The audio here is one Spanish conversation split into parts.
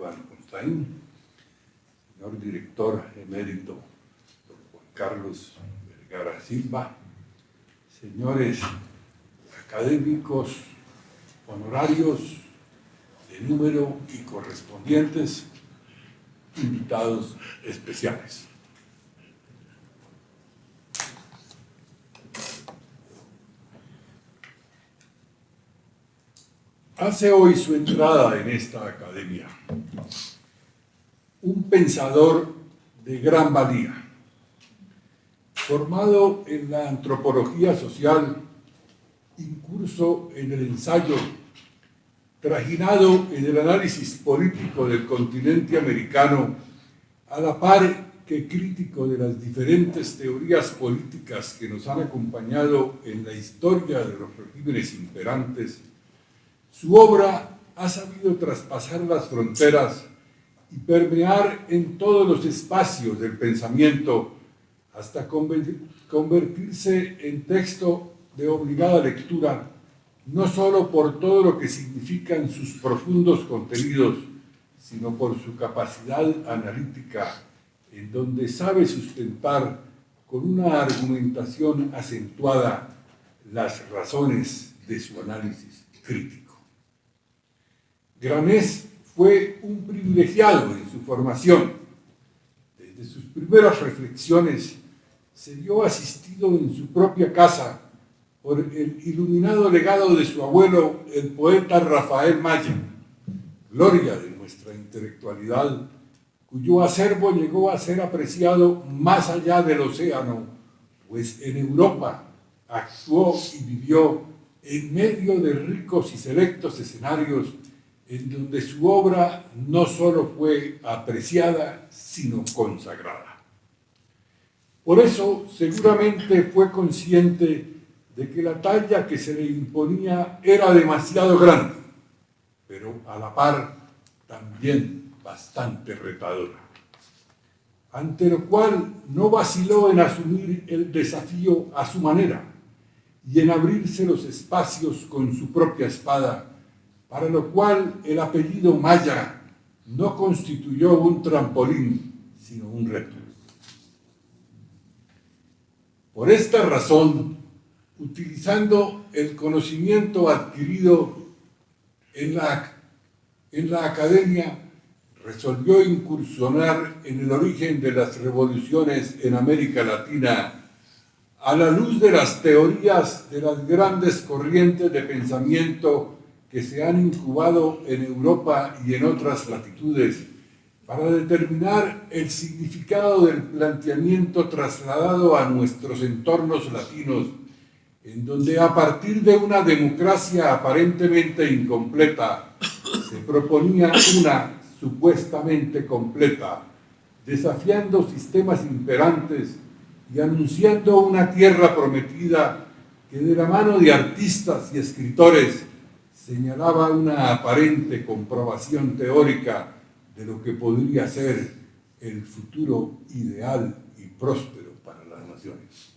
Esteban Constaín, señor director emérito, don Juan Carlos Vergara Silva, señores académicos honorarios de número y correspondientes, invitados especiales. Hace hoy su entrada en esta academia un pensador de gran valía, formado en la antropología social, incurso en el ensayo, trajinado en el análisis político del continente americano, a la par que crítico de las diferentes teorías políticas que nos han acompañado en la historia de los regímenes imperantes. Su obra ha sabido traspasar las fronteras y permear en todos los espacios del pensamiento hasta convertirse en texto de obligada lectura, no solo por todo lo que significan sus profundos contenidos, sino por su capacidad analítica, en donde sabe sustentar con una argumentación acentuada las razones de su análisis crítico. Gramsci fue un privilegiado en su formación. Desde sus primeras reflexiones se vio asistido en su propia casa por el iluminado legado de su abuelo, el poeta Rafael Maya, gloria de nuestra intelectualidad, cuyo acervo llegó a ser apreciado más allá del océano, pues en Europa actuó y vivió en medio de ricos y selectos escenarios en donde su obra no solo fue apreciada, sino consagrada. Por eso, seguramente fue consciente de que la talla que se le imponía era demasiado grande, pero a la par también bastante retadora, ante lo cual no vaciló en asumir el desafío a su manera y en abrirse los espacios con su propia espada, para lo cual el apellido Maya no constituyó un trampolín, sino un reto. Por esta razón, utilizando el conocimiento adquirido en la academia, resolvió incursionar en el origen de las revoluciones en América Latina a la luz de las teorías de las grandes corrientes de pensamiento que se han incubado en Europa y en otras latitudes para determinar el significado del planteamiento trasladado a nuestros entornos latinos, en donde a partir de una democracia aparentemente incompleta se proponía una supuestamente completa, desafiando sistemas imperantes y anunciando una tierra prometida que de la mano de artistas y escritores señalaba una aparente comprobación teórica de lo que podría ser el futuro ideal y próspero para las naciones.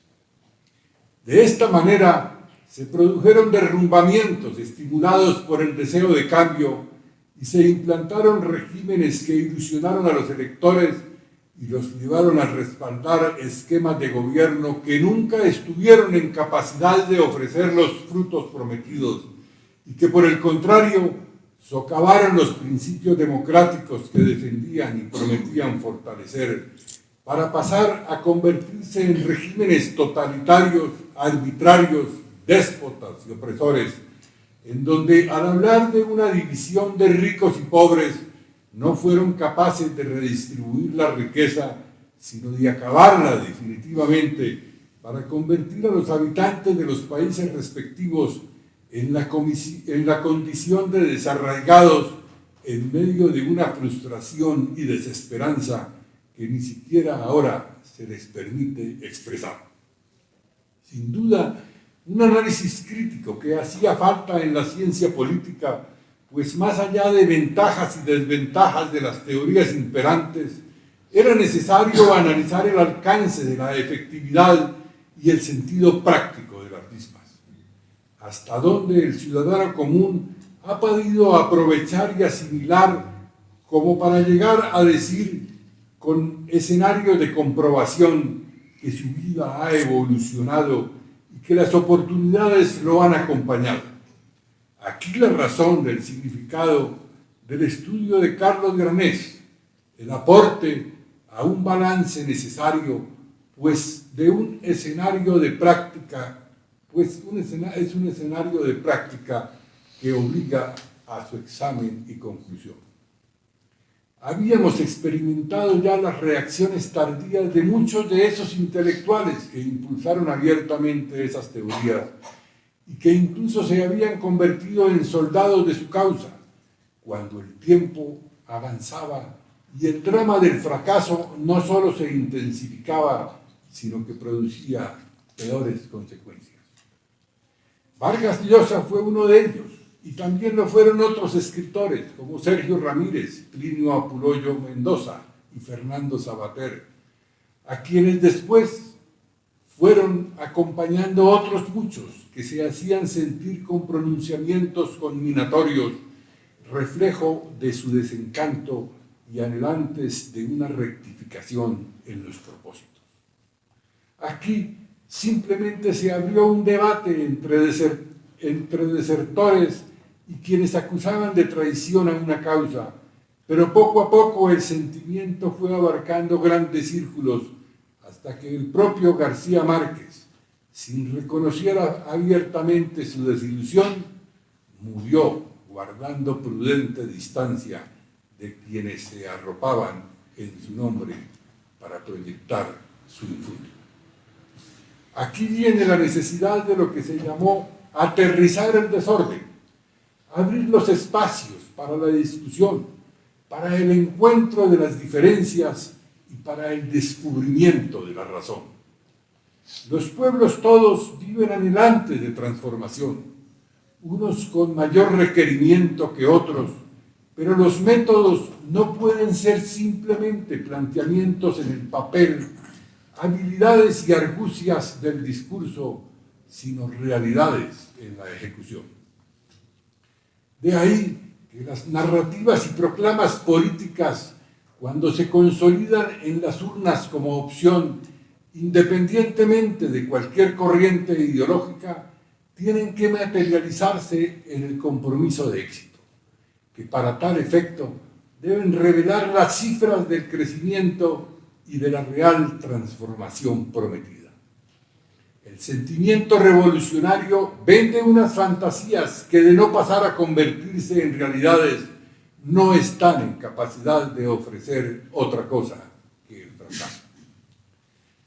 De esta manera se produjeron derrumbamientos estimulados por el deseo de cambio y se implantaron regímenes que ilusionaron a los electores y los llevaron a respaldar esquemas de gobierno que nunca estuvieron en capacidad de ofrecer los frutos prometidos y que por el contrario socavaron los principios democráticos que defendían y prometían fortalecer, para pasar a convertirse en regímenes totalitarios, arbitrarios, déspotas y opresores, en donde al hablar de una división de ricos y pobres, no fueron capaces de redistribuir la riqueza, sino de acabarla definitivamente, para convertir a los habitantes de los países respectivos en la condición de desarraigados en medio de una frustración y desesperanza que ni siquiera ahora se les permite expresar. Sin duda, un análisis crítico que hacía falta en la ciencia política, pues más allá de ventajas y desventajas de las teorías imperantes, era necesario analizar el alcance de la efectividad y el sentido práctico de las mismas. Hasta dónde el ciudadano común ha podido aprovechar y asimilar como para llegar a decir con escenario de comprobación que su vida ha evolucionado y que las oportunidades lo han acompañado. Aquí la razón del significado del estudio de Carlos Granés, el aporte a un balance necesario, pues de un escenario de práctica, es un escenario de práctica que obliga a su examen y conclusión. Habíamos experimentado ya las reacciones tardías de muchos de esos intelectuales que impulsaron abiertamente esas teorías y que incluso se habían convertido en soldados de su causa, cuando el tiempo avanzaba y el drama del fracaso no solo se intensificaba, sino que producía peores consecuencias. Vargas Llosa fue uno de ellos, y también lo fueron otros escritores como Sergio Ramírez, Plinio Apuloyo Mendoza y Fernando Savater, a quienes después fueron acompañando otros muchos que se hacían sentir con pronunciamientos conminatorios, reflejo de su desencanto y anhelantes de una rectificación en los propósitos. Aquí simplemente se abrió un debate entre desertores y quienes acusaban de traición a una causa, pero poco a poco el sentimiento fue abarcando grandes círculos hasta que el propio García Márquez, sin reconocer abiertamente su desilusión, murió guardando prudente distancia de quienes se arropaban en su nombre para proyectar su infundio. Aquí viene la necesidad de lo que se llamó aterrizar el desorden, abrir los espacios para la discusión, para el encuentro de las diferencias y para el descubrimiento de la razón. Los pueblos todos viven anhelantes de transformación, unos con mayor requerimiento que otros, pero los métodos no pueden ser simplemente planteamientos en el papel, habilidades y argucias del discurso, sino realidades en la ejecución. De ahí que las narrativas y proclamas políticas, cuando se consolidan en las urnas como opción, independientemente de cualquier corriente ideológica, tienen que materializarse en el compromiso de éxito, que para tal efecto deben revelar las cifras del crecimiento y de la real transformación prometida. El sentimiento revolucionario vende unas fantasías que, de no pasar a convertirse en realidades, no están en capacidad de ofrecer otra cosa que el fracaso.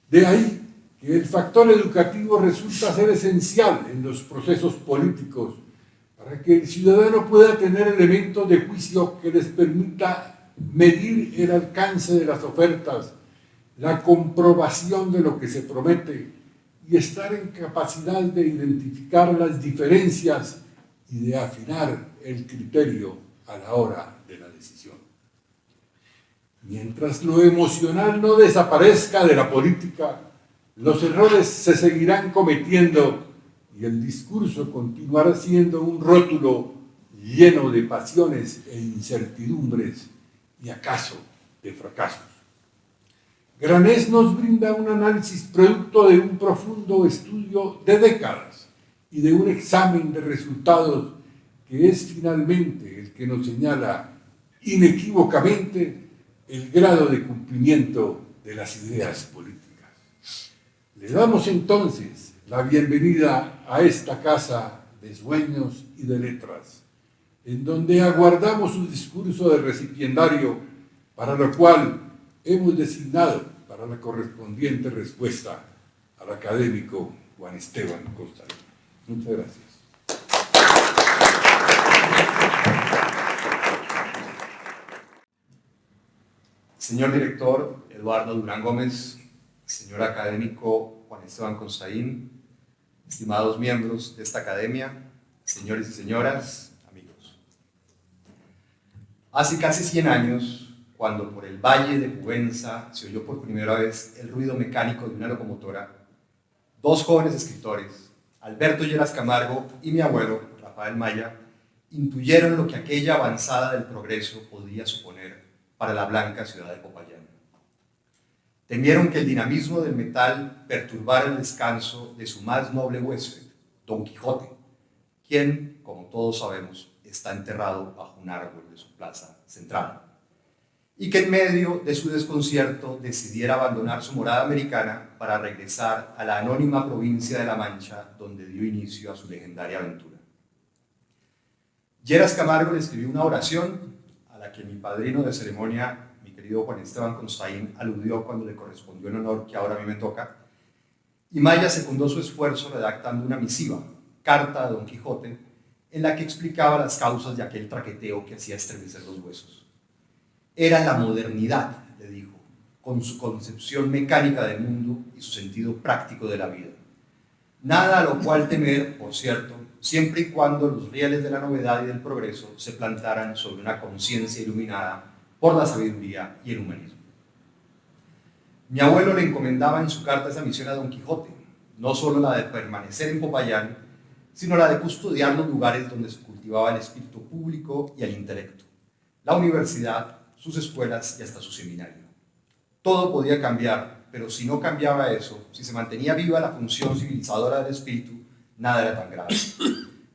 De ahí que el factor educativo resulta ser esencial en los procesos políticos para que el ciudadano pueda tener elementos de juicio que les permita medir el alcance de las ofertas, la comprobación de lo que se promete y estar en capacidad de identificar las diferencias y de afinar el criterio a la hora de la decisión. Mientras lo emocional no desaparezca de la política, los errores se seguirán cometiendo y el discurso continuará siendo un rótulo lleno de pasiones e incertidumbres y acaso de fracasos. Granés nos brinda un análisis producto de un profundo estudio de décadas y de un examen de resultados que es finalmente el que nos señala inequívocamente el grado de cumplimiento de las ideas políticas. Le damos entonces la bienvenida a esta casa de sueños y de letras, en donde aguardamos su discurso de recipiendario, para lo cual hemos designado para la correspondiente respuesta al académico Juan Esteban Costa. Muchas gracias. Señor director Eduardo Durán Gómez, señor académico Juan Esteban Constaín, estimados miembros de esta academia, señores y señoras, amigos. Hace casi 100 años, cuando por el valle de Cubenza se oyó por primera vez el ruido mecánico de una locomotora, dos jóvenes escritores, Alberto Lleras Camargo y mi abuelo, Rafael Maya, intuyeron lo que aquella avanzada del progreso podía suponer para la blanca ciudad de Popayán. Temieron que el dinamismo del metal perturbara el descanso de su más noble huésped, Don Quijote, quien, como todos sabemos, está enterrado bajo un árbol de su plaza central, y que en medio de su desconcierto decidiera abandonar su morada americana para regresar a la anónima provincia de La Mancha, donde dio inicio a su legendaria aventura. Lleras Camargo le escribió una oración a la que mi padrino de ceremonia, mi querido Juan Esteban Constaín, aludió cuando le correspondió el honor que ahora a mí me toca, y Maya secundó su esfuerzo redactando una misiva, carta a Don Quijote, en la que explicaba las causas de aquel traqueteo que hacía estremecer los huesos. Era la modernidad, le dijo, con su concepción mecánica del mundo y su sentido práctico de la vida. Nada a lo cual temer, por cierto, siempre y cuando los rieles de la novedad y del progreso se plantaran sobre una conciencia iluminada por la sabiduría y el humanismo. Mi abuelo le encomendaba en su carta esa misión a Don Quijote, no solo la de permanecer en Popayán, sino la de custodiar los lugares donde se cultivaba el espíritu público y el intelecto, la universidad, sus escuelas y hasta su seminario. Todo podía cambiar, pero si no cambiaba eso, si se mantenía viva la función civilizadora del espíritu, nada era tan grave.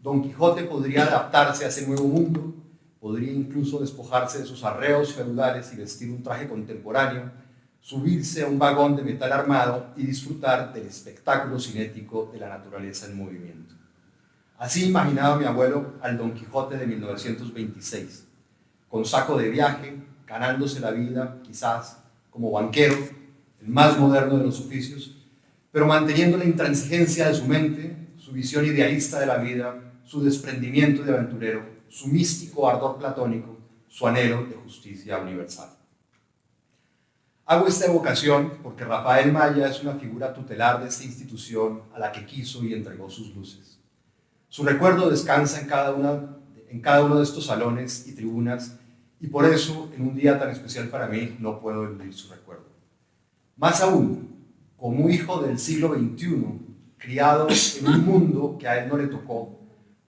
Don Quijote podría adaptarse a ese nuevo mundo, podría incluso despojarse de sus arreos feudales y vestir un traje contemporáneo, subirse a un vagón de metal armado y disfrutar del espectáculo cinético de la naturaleza en movimiento. Así imaginaba mi abuelo al Don Quijote de 1926, con saco de viaje, ganándose la vida, quizás como banquero, el más moderno de los oficios, pero manteniendo la intransigencia de su mente, su visión idealista de la vida, su desprendimiento de aventurero, su místico ardor platónico, su anhelo de justicia universal. Hago esta evocación porque Rafael Maya es una figura tutelar de esta institución a la que quiso y entregó sus luces. Su recuerdo descansa en cada uno de estos salones y tribunas, y por eso, en un día tan especial para mí, no puedo eludir su recuerdo. Más aún, como hijo del siglo XXI, criado en un mundo que a él no le tocó,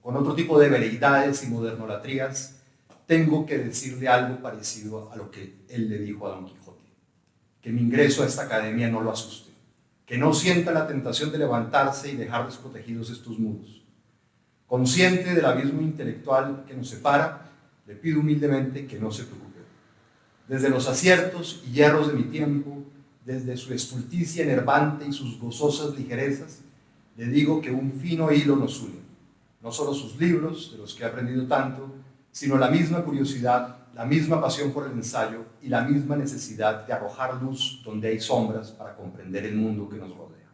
con otro tipo de veleidades y modernolatrías, tengo que decirle algo parecido a lo que él le dijo a Don Quijote: que mi ingreso a esta academia no lo asuste, que no sienta la tentación de levantarse y dejar desprotegidos estos muros. Consciente del abismo intelectual que nos separa, le pido humildemente que no se preocupe. Desde los aciertos y hierros de mi tiempo, desde su estulticia enervante y sus gozosas ligerezas, le digo que un fino hilo nos une. No solo sus libros, de los que he aprendido tanto, sino la misma curiosidad, la misma pasión por el ensayo y la misma necesidad de arrojar luz donde hay sombras para comprender el mundo que nos rodea.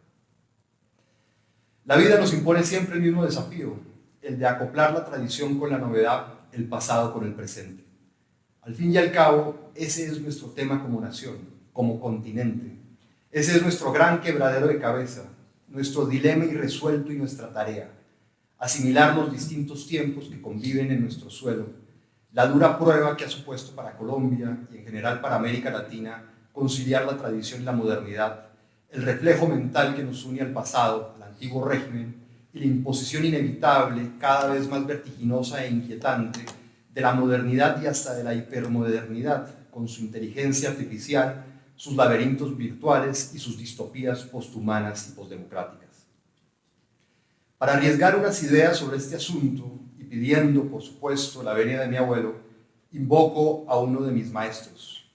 La vida nos impone siempre el mismo desafío, el de acoplar la tradición con la novedad, el pasado con el presente. Al fin y al cabo, ese es nuestro tema como nación, como continente. Ese es nuestro gran quebradero de cabeza, nuestro dilema irresuelto y nuestra tarea: asimilar los distintos tiempos que conviven en nuestro suelo, la dura prueba que ha supuesto para Colombia y en general para América Latina conciliar la tradición y la modernidad, el reflejo mental que nos une al pasado, al antiguo régimen, y la imposición inevitable, cada vez más vertiginosa e inquietante, de la modernidad y hasta de la hipermodernidad, con su inteligencia artificial, sus laberintos virtuales y sus distopías posthumanas y postdemocráticas. Para arriesgar unas ideas sobre este asunto, y pidiendo, por supuesto, la venia de mi abuelo, invoco a uno de mis maestros,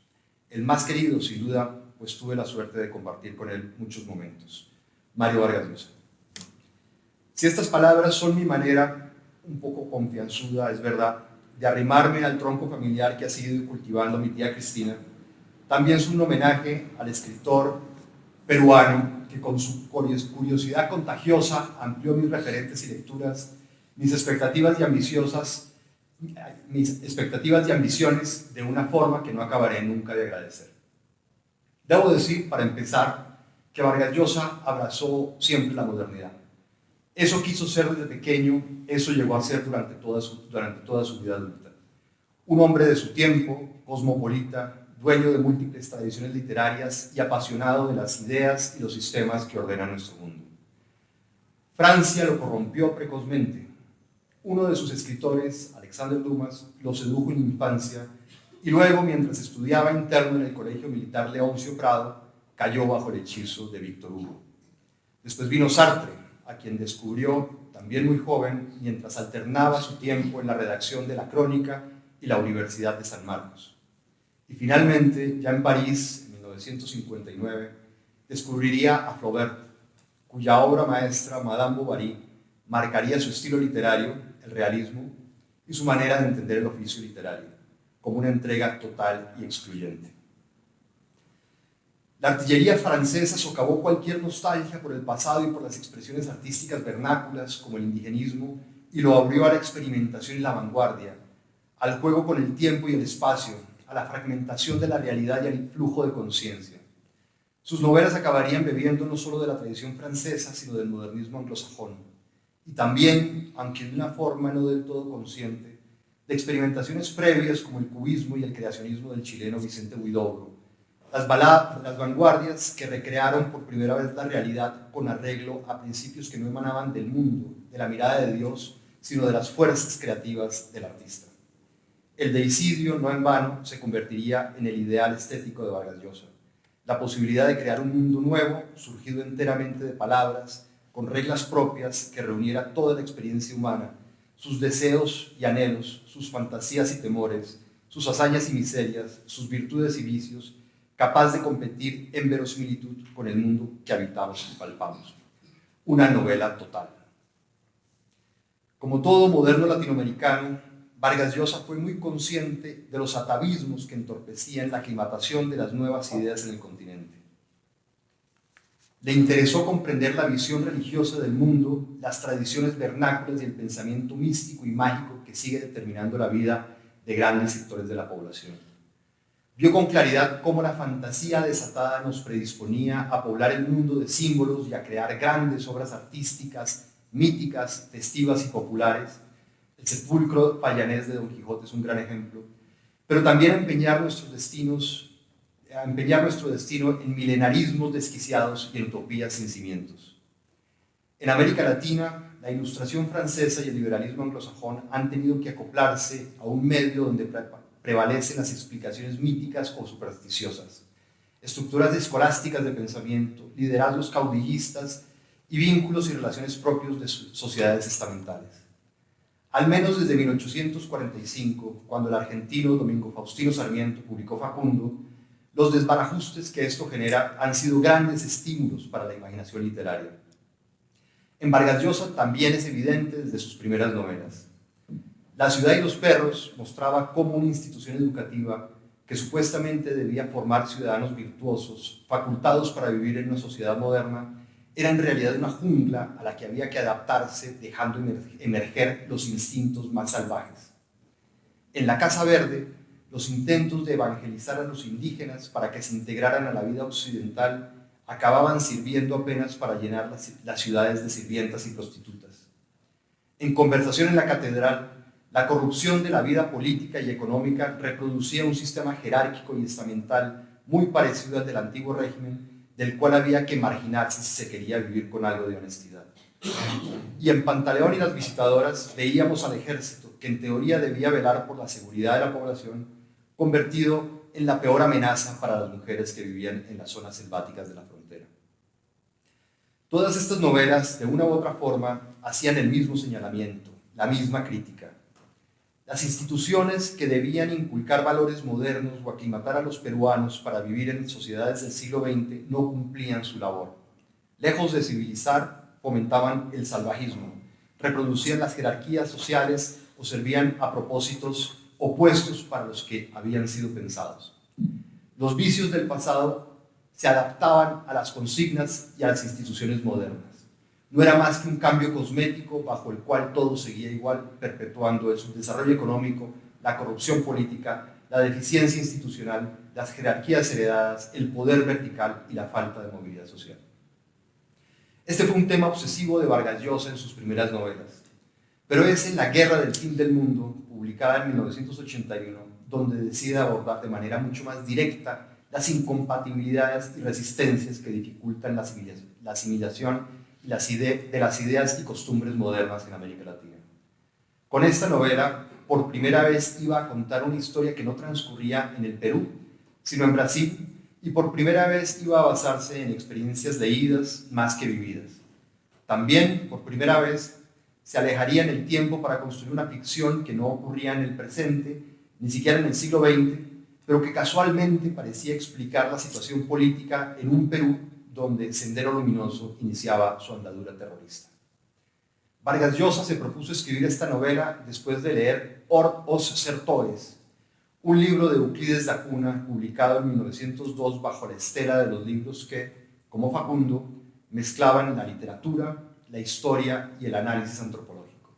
el más querido, sin duda, pues tuve la suerte de compartir con él muchos momentos, Mario Vargas Llosa. Si estas palabras son mi manera, un poco confianzuda, es verdad, de arrimarme al tronco familiar que ha seguido cultivando mi tía Cristina, también es un homenaje al escritor peruano que con su curiosidad contagiosa amplió mis referentes y lecturas, mis expectativas y ambiciones de una forma que no acabaré nunca de agradecer. Debo decir, para empezar, que Vargas Llosa abrazó siempre la modernidad. Eso quiso ser desde pequeño, eso llegó a ser durante toda su vida adulta. Un hombre de su tiempo, cosmopolita, dueño de múltiples tradiciones literarias y apasionado de las ideas y los sistemas que ordenan nuestro mundo. Francia lo corrompió precozmente. uno de sus escritores, Alexander Dumas, lo sedujo en la infancia y luego, mientras estudiaba interno en el Colegio Militar Leoncio Prado, cayó bajo el hechizo de Víctor Hugo. Después vino Sartre, a quien descubrió también muy joven mientras alternaba su tiempo en la redacción de La Crónica y la Universidad de San Marcos. Y finalmente, ya en París, en 1959, descubriría a Flaubert, cuya obra maestra, Madame Bovary, marcaría su estilo literario, el realismo, y su manera de entender el oficio literario, como una entrega total y excluyente. La artillería francesa socavó cualquier nostalgia por el pasado y por las expresiones artísticas vernáculas, como el indigenismo, y lo abrió a la experimentación y la vanguardia, al juego con el tiempo y el espacio, a la fragmentación de la realidad y al influjo de conciencia. Sus novelas acabarían bebiendo no solo de la tradición francesa, sino del modernismo anglosajón, y también, aunque de una forma no del todo consciente, de experimentaciones previas como el cubismo y el creacionismo del chileno Vicente Huidobro, las vanguardias que recrearon por primera vez la realidad con arreglo a principios que no emanaban del mundo, de la mirada de Dios, sino de las fuerzas creativas del artista. El deicidio, no en vano, se convertiría en el ideal estético de Vargas Llosa, la posibilidad de crear un mundo nuevo, surgido enteramente de palabras, con reglas propias que reuniera toda la experiencia humana, sus deseos y anhelos, sus fantasías y temores, sus hazañas y miserias, sus virtudes y vicios, capaz de competir en verosimilitud con el mundo que habitamos y palpamos. Una novela total. Como todo moderno latinoamericano, Vargas Llosa fue muy consciente de los atavismos que entorpecían la aclimatación de las nuevas ideas en el continente. Le interesó comprender la visión religiosa del mundo, las tradiciones vernáculas y el pensamiento místico y mágico que sigue determinando la vida de grandes sectores de la población. Vio con claridad cómo la fantasía desatada nos predisponía a poblar el mundo de símbolos y a crear grandes obras artísticas, míticas, festivas y populares. El sepulcro payanés de Don Quijote es un gran ejemplo, pero también a empeñar nuestro destino en milenarismos desquiciados y en utopías sin cimientos. En América Latina, la Ilustración francesa y el liberalismo anglosajón han tenido que acoplarse a un medio donde prevalecen las explicaciones míticas o supersticiosas, estructuras escolásticas de pensamiento, liderazgos caudillistas y vínculos y relaciones propios de sociedades estamentales. Al menos desde 1845, cuando el argentino Domingo Faustino Sarmiento publicó Facundo, los desbarajustes que esto genera han sido grandes estímulos para la imaginación literaria. En Vargas Llosa también es evidente desde sus primeras novelas. La ciudad y los perros mostraba cómo una institución educativa que supuestamente debía formar ciudadanos virtuosos, facultados para vivir en una sociedad moderna, era en realidad una jungla a la que había que adaptarse, dejando emerger los instintos más salvajes. En La Casa Verde, los intentos de evangelizar a los indígenas para que se integraran a la vida occidental acababan sirviendo apenas para llenar las ciudades de sirvientas y prostitutas. En Conversación en la Catedral, la corrupción de la vida política y económica reproducía un sistema jerárquico y estamental muy parecido al del antiguo régimen, del cual había que marginarse si se quería vivir con algo de honestidad. Y en Pantaleón y las visitadoras veíamos al ejército, que en teoría debía velar por la seguridad de la población, convertido en la peor amenaza para las mujeres que vivían en las zonas selváticas de la frontera. Todas estas novelas, de una u otra forma, hacían el mismo señalamiento, la misma crítica. Las instituciones que debían inculcar valores modernos o aclimatar a los peruanos para vivir en sociedades del siglo XX no cumplían su labor. Lejos de civilizar, fomentaban el salvajismo, reproducían las jerarquías sociales o servían a propósitos opuestos para los que habían sido pensados. Los vicios del pasado se adaptaban a las consignas y a las instituciones modernas. No era más que un cambio cosmético bajo el cual todo seguía igual, perpetuando el subdesarrollo económico, la corrupción política, la deficiencia institucional, las jerarquías heredadas, el poder vertical y la falta de movilidad social. Este fue un tema obsesivo de Vargas Llosa en sus primeras novelas, pero es en La Guerra del Fin del Mundo, publicada en 1981, donde decide abordar de manera mucho más directa las incompatibilidades y resistencias que dificultan la asimilación de las ideas y costumbres modernas en América Latina. Con esta novela, por primera vez iba a contar una historia que no transcurría en el Perú, sino en Brasil, y por primera vez iba a basarse en experiencias leídas más que vividas. También, por primera vez, se alejaría en el tiempo para construir una ficción que no ocurría en el presente, ni siquiera en el siglo XX, pero que casualmente parecía explicar la situación política en un Perú donde Sendero Luminoso iniciaba su andadura terrorista. Vargas Llosa se propuso escribir esta novela después de leer Os Sertores, un libro de Euclides da Cunha publicado en 1902 bajo la estela de los libros que, como Facundo, mezclaban la literatura, la historia y el análisis antropológico.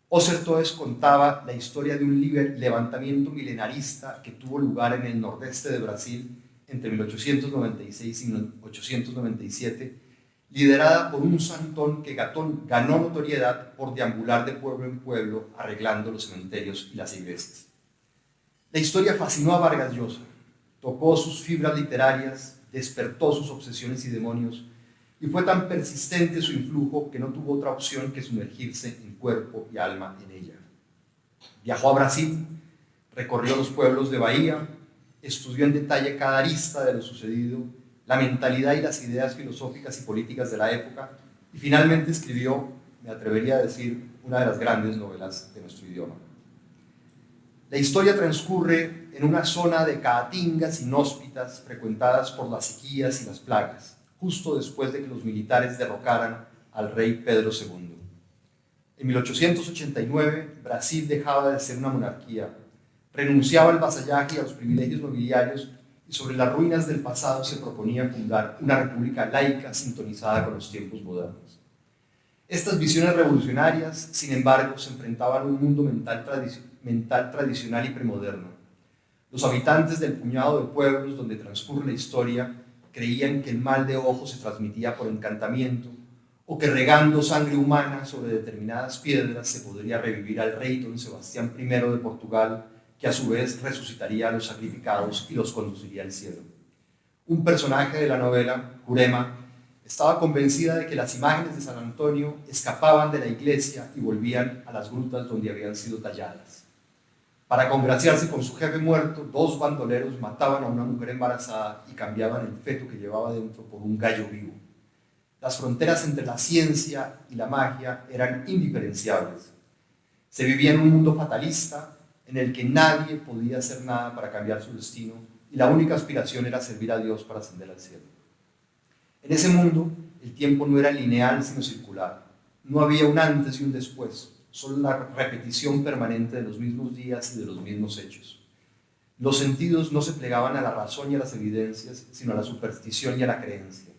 Os Sertores contaba la historia de un levantamiento milenarista que tuvo lugar en el nordeste de Brasil entre 1896 y 1897, liderada por un santón que ganó notoriedad por deambular de pueblo en pueblo arreglando los cementerios y las iglesias. La historia fascinó a Vargas Llosa, tocó sus fibras literarias, despertó sus obsesiones y demonios, y fue tan persistente su influjo que no tuvo otra opción que sumergirse en cuerpo y alma en ella. Viajó a Brasil, recorrió los pueblos de Bahía, estudió en detalle cada arista de lo sucedido, la mentalidad y las ideas filosóficas y políticas de la época, y finalmente escribió, me atrevería a decir, una de las grandes novelas de nuestro idioma. La historia transcurre en una zona de caatingas inhóspitas frecuentadas por las sequías y las plagas, justo después de que los militares derrocaran al rey Pedro II. En 1889, Brasil dejaba de ser una monarquía, renunciaba al vasallaje y a los privilegios nobiliarios, y sobre las ruinas del pasado se proponía fundar una república laica sintonizada con los tiempos modernos. Estas visiones revolucionarias, sin embargo, se enfrentaban a un mundo mental tradicional y premoderno. Los habitantes del puñado de pueblos donde transcurre la historia creían que el mal de ojo se transmitía por encantamiento, o que regando sangre humana sobre determinadas piedras se podría revivir al rey don Sebastián I de Portugal, que a su vez resucitaría a los sacrificados y los conduciría al cielo. Un personaje de la novela, Jurema, estaba convencida de que las imágenes de San Antonio escapaban de la iglesia y volvían a las grutas donde habían sido talladas. Para congraciarse con su jefe muerto, dos bandoleros mataban a una mujer embarazada y cambiaban el feto que llevaba dentro por un gallo vivo. Las fronteras entre la ciencia y la magia eran indiferenciables. Se vivía en un mundo fatalista en el que nadie podía hacer nada para cambiar su destino y la única aspiración era servir a Dios para ascender al cielo. En ese mundo, el tiempo no era lineal sino circular. No había un antes y un después, solo la repetición permanente de los mismos días y de los mismos hechos. Los sentidos no se plegaban a la razón y a las evidencias, sino a la superstición y a la creencia.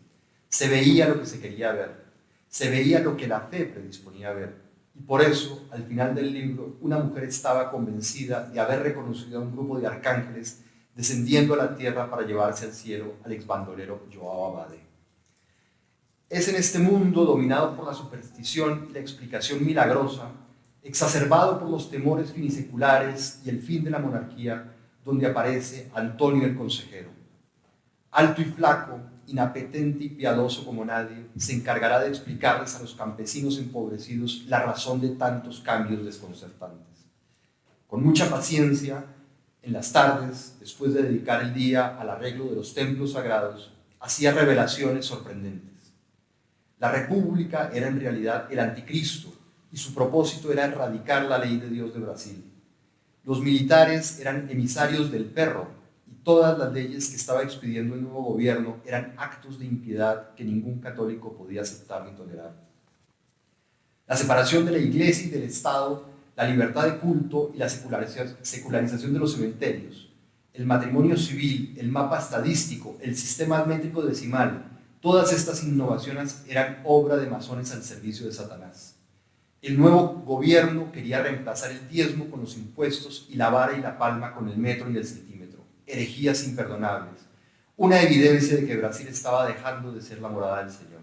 Se veía lo que se quería ver, se veía lo que la fe predisponía a ver. Y por eso, al final del libro, una mujer estaba convencida de haber reconocido a un grupo de arcángeles descendiendo a la tierra para llevarse al cielo al exbandolero Joao Abade. Es en este mundo dominado por la superstición y la explicación milagrosa, exacerbado por los temores finiseculares y el fin de la monarquía, donde aparece Antonio el consejero. Alto y flaco, inapetente y piadoso como nadie, se encargará de explicarles a los campesinos empobrecidos la razón de tantos cambios desconcertantes. Con mucha paciencia, en las tardes, después de dedicar el día al arreglo de los templos sagrados, hacía revelaciones sorprendentes. La república era en realidad el anticristo y su propósito era erradicar la ley de Dios de Brasil. Los militares eran emisarios del perro y todas las leyes que estaba expidiendo el nuevo gobierno eran actos de impiedad que ningún católico podía aceptar ni tolerar. La separación de la iglesia y del Estado, la libertad de culto y la secularización de los cementerios, el matrimonio civil, el mapa estadístico, el sistema métrico decimal, todas estas innovaciones eran obra de masones al servicio de Satanás. El nuevo gobierno quería reemplazar el diezmo con los impuestos y la vara y la palma con el metro y el centímetro. Herejías imperdonables. Una evidencia de que Brasil estaba dejando de ser la morada del Señor.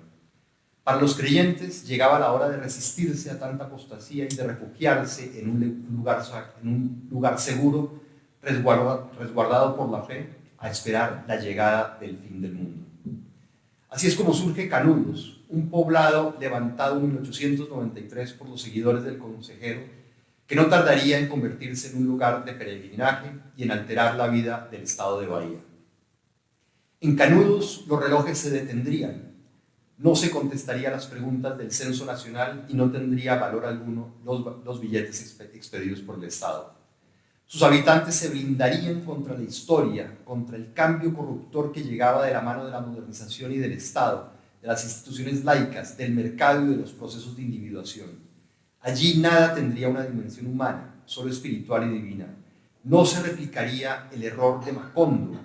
Para los creyentes llegaba la hora de resistirse a tanta apostasía y de refugiarse en un lugar seguro, resguardado por la fe, a esperar la llegada del fin del mundo. Así es como surge Canudos, un poblado levantado en 1893 por los seguidores del consejero, que no tardaría en convertirse en un lugar de peregrinaje y en alterar la vida del estado de Bahía. En Canudos los relojes se detendrían, no se contestarían las preguntas del censo nacional y no tendría valor alguno los billetes expedidos por el Estado. Sus habitantes se blindarían contra la historia, contra el cambio corruptor que llegaba de la mano de la modernización y del Estado, de las instituciones laicas, del mercado y de los procesos de individuación. Allí nada tendría una dimensión humana, solo espiritual y divina. No se replicaría el error de Macondo,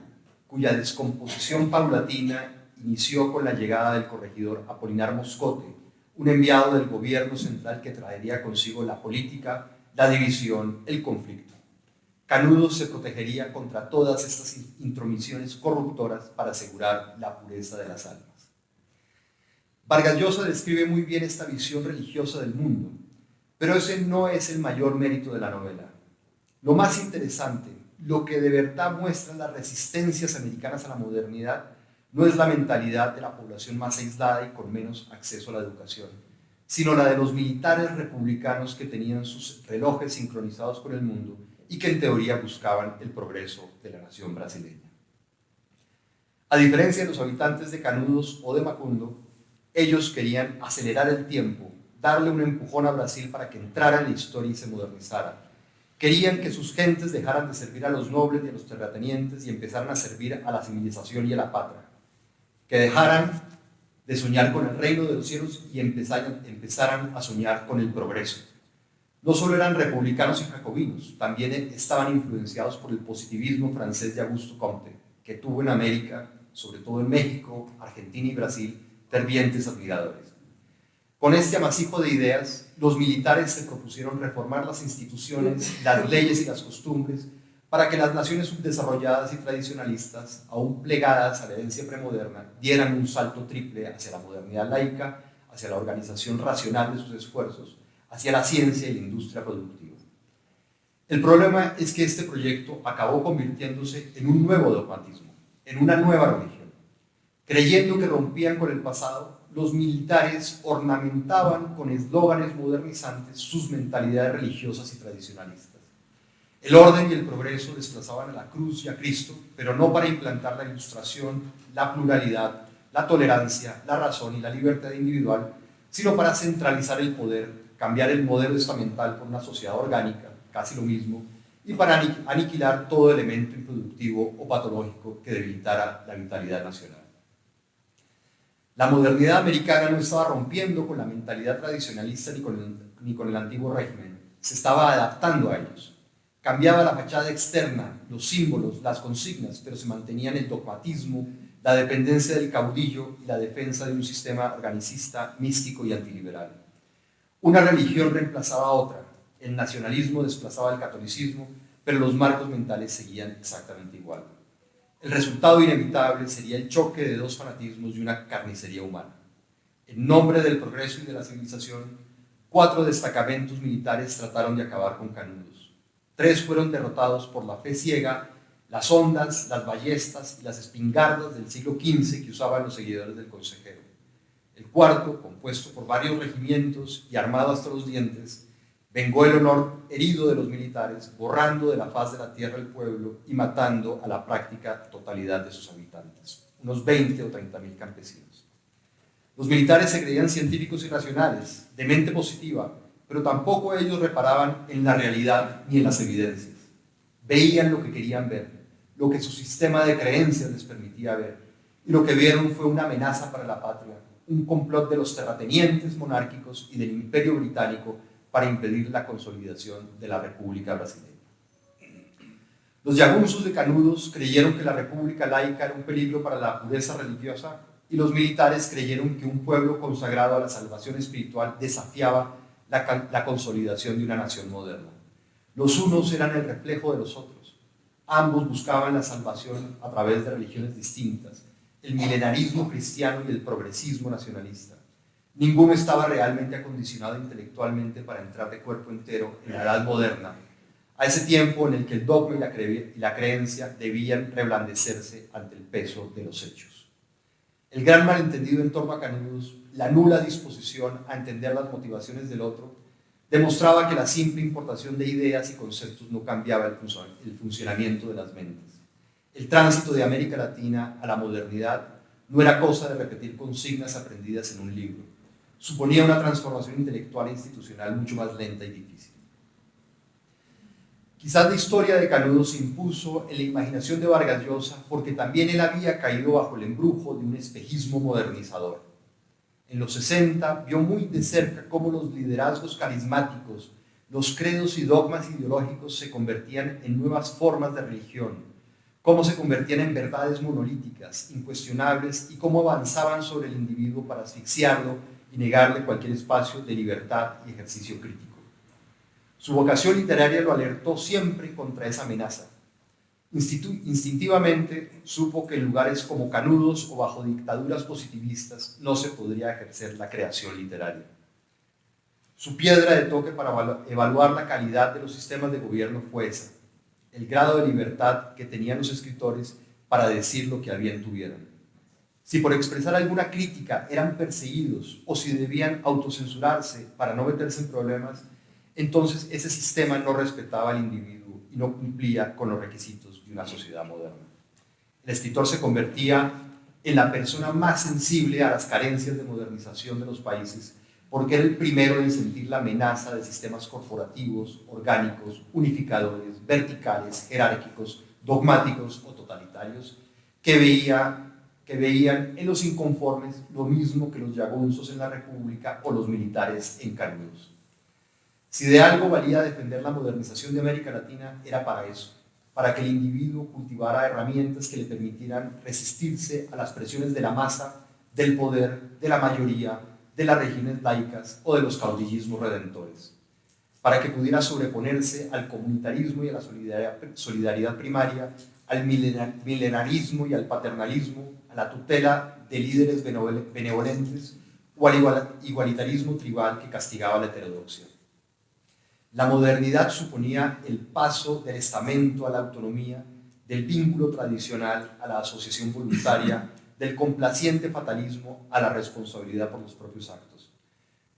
cuya descomposición paulatina inició con la llegada del corregidor Apolinar Moscote, un enviado del gobierno central que traería consigo la política, la división, el conflicto. Canudos se protegería contra todas estas intromisiones corruptoras para asegurar la pureza de las almas. Vargas Llosa describe muy bien esta visión religiosa del mundo, pero ese no es el mayor mérito de la novela. Lo más interesante, lo que de verdad muestra las resistencias americanas a la modernidad, no es la mentalidad de la población más aislada y con menos acceso a la educación, sino la de los militares republicanos que tenían sus relojes sincronizados con el mundo y que en teoría buscaban el progreso de la nación brasileña. A diferencia de los habitantes de Canudos o de Macondo, ellos querían acelerar el tiempo, darle un empujón a Brasil para que entrara en la historia y se modernizara. Querían que sus gentes dejaran de servir a los nobles y a los terratenientes y empezaran a servir a la civilización y a la patria. Que dejaran de soñar con el reino de los cielos y empezaran a soñar con el progreso. No solo eran republicanos y jacobinos, también estaban influenciados por el positivismo francés de Auguste Comte, que tuvo en América, sobre todo en México, Argentina y Brasil, fervientes admiradores. Con este amasijo de ideas, los militares se propusieron reformar las instituciones, las leyes y las costumbres para que las naciones subdesarrolladas y tradicionalistas, aún plegadas a la herencia premoderna, dieran un salto triple hacia la modernidad laica, hacia la organización racional de sus esfuerzos, hacia la ciencia y la industria productiva. El problema es que este proyecto acabó convirtiéndose en un nuevo dogmatismo, en una nueva religión. Creyendo que rompían con el pasado, los militares ornamentaban con eslóganes modernizantes sus mentalidades religiosas y tradicionalistas. El orden y el progreso desplazaban a la cruz y a Cristo, pero no para implantar la ilustración, la pluralidad, la tolerancia, la razón y la libertad individual, sino para centralizar el poder, cambiar el modelo estamental por una sociedad orgánica, casi lo mismo, y para aniquilar todo elemento improductivo o patológico que debilitara la vitalidad nacional. La modernidad americana no estaba rompiendo con la mentalidad tradicionalista ni con el antiguo régimen, se estaba adaptando a ellos. Cambiaba la fachada externa, los símbolos, las consignas, pero se mantenían el dogmatismo, la dependencia del caudillo y la defensa de un sistema organicista, místico y antiliberal. Una religión reemplazaba a otra, el nacionalismo desplazaba al catolicismo, pero los marcos mentales seguían exactamente igual. El resultado inevitable sería el choque de dos fanatismos y una carnicería humana. En nombre del progreso y de la civilización, 4 destacamentos militares trataron de acabar con Canudos. 3 fueron derrotados por la fe ciega, las ondas, las ballestas y las espingardas del siglo XV que usaban los seguidores del consejero. El cuarto, compuesto por varios regimientos y armado hasta los dientes, vengó el honor herido de los militares, borrando de la faz de la tierra el pueblo y matando a la práctica totalidad de sus habitantes, unos 20 o 30 mil campesinos. Los militares se creían científicos y racionales, de mente positiva, pero tampoco ellos reparaban en la realidad ni en las evidencias. Veían lo que querían ver, lo que su sistema de creencias les permitía ver, y lo que vieron fue una amenaza para la patria, un complot de los terratenientes monárquicos y del Imperio Británico para impedir la consolidación de la República Brasileña. Los yagunzos de Canudos creyeron que la República laica era un peligro para la pureza religiosa y los militares creyeron que un pueblo consagrado a la salvación espiritual desafiaba la consolidación de una nación moderna. Los unos eran el reflejo de los otros. Ambos buscaban la salvación a través de religiones distintas, el milenarismo cristiano y el progresismo nacionalista. Ninguno estaba realmente acondicionado intelectualmente para entrar de cuerpo entero en la edad moderna, a ese tiempo en el que el dogma y la creencia debían reblandecerse ante el peso de los hechos. El gran malentendido en torno a Canudos, la nula disposición a entender las motivaciones del otro, Demostraba que la simple importación de ideas y conceptos no cambiaba el funcionamiento de las mentes. El tránsito de América Latina a la modernidad no era cosa de repetir consignas aprendidas en un libro. Suponía una transformación intelectual e institucional mucho más lenta y difícil. Quizás la historia de Canudos se impuso en la imaginación de Vargas Llosa porque también él había caído bajo el embrujo de un espejismo modernizador. En los 60 vio muy de cerca cómo los liderazgos carismáticos, los credos y dogmas ideológicos se convertían en nuevas formas de religión, cómo se convertían en verdades monolíticas, incuestionables, y cómo avanzaban sobre el individuo para asfixiarlo y negarle cualquier espacio de libertad y ejercicio crítico. Su vocación literaria lo alertó siempre contra esa amenaza. Instintivamente supo que en lugares como Canudos o bajo dictaduras positivistas no se podría ejercer la creación literaria. Su piedra de toque para evaluar la calidad de los sistemas de gobierno fue esa: el grado de libertad que tenían los escritores para decir lo que a bien tuvieran. Si por expresar alguna crítica eran perseguidos o si debían autocensurarse para no meterse en problemas, entonces ese sistema no respetaba al individuo y no cumplía con los requisitos de una sociedad moderna. El escritor se convertía en la persona más sensible a las carencias de modernización de los países, porque era el primero en sentir la amenaza de sistemas corporativos, orgánicos, unificadores, verticales, jerárquicos, dogmáticos o totalitarios, que veían en los inconformes lo mismo que los yagunzos en la República o los militares en Canudos. Si de algo valía defender la modernización de América Latina, era para eso, para que el individuo cultivara herramientas que le permitieran resistirse a las presiones de la masa, del poder, de la mayoría, de las regiones laicas o de los caudillismos redentores, para que pudiera sobreponerse al comunitarismo y a la solidaridad primaria, al milenarismo y al paternalismo, a la tutela de líderes benevolentes o al igualitarismo tribal que castigaba la heterodoxia. La modernidad suponía el paso del estamento a la autonomía, del vínculo tradicional a la asociación voluntaria, del complaciente fatalismo a la responsabilidad por los propios actos.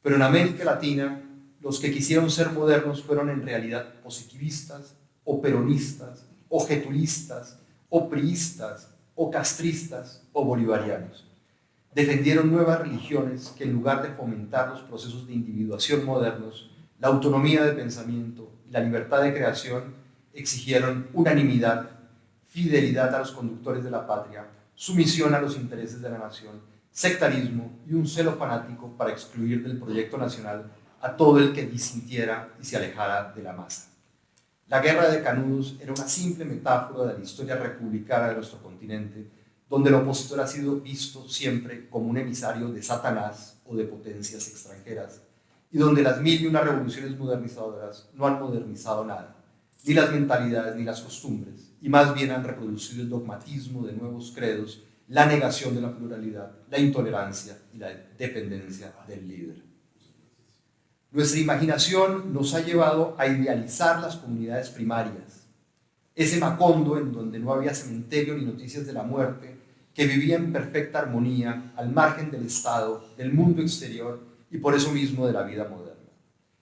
Pero en América Latina, los que quisieron ser modernos fueron en realidad positivistas, o peronistas, o getulistas, o priistas, o castristas, o bolivarianos. Defendieron nuevas religiones que en lugar de fomentar los procesos de individuación modernos, la autonomía de pensamiento y la libertad de creación, exigieron unanimidad, fidelidad a los conductores de la patria, sumisión a los intereses de la nación, sectarismo y un celo fanático para excluir del proyecto nacional a todo el que disintiera y se alejara de la masa. La guerra de Canudos era una simple metáfora de la historia republicana de nuestro continente, donde el opositor ha sido visto siempre como un emisario de Satanás o de potencias extranjeras, y donde las 1001 revoluciones modernizadoras no han modernizado nada, ni las mentalidades ni las costumbres, y más bien han reproducido el dogmatismo de nuevos credos, la negación de la pluralidad, la intolerancia y la dependencia del líder. Nuestra imaginación nos ha llevado a idealizar las comunidades primarias, ese Macondo en donde no había cementerio ni noticias de la muerte, que vivía en perfecta armonía al margen del Estado, del mundo exterior y por eso mismo de la vida moderna.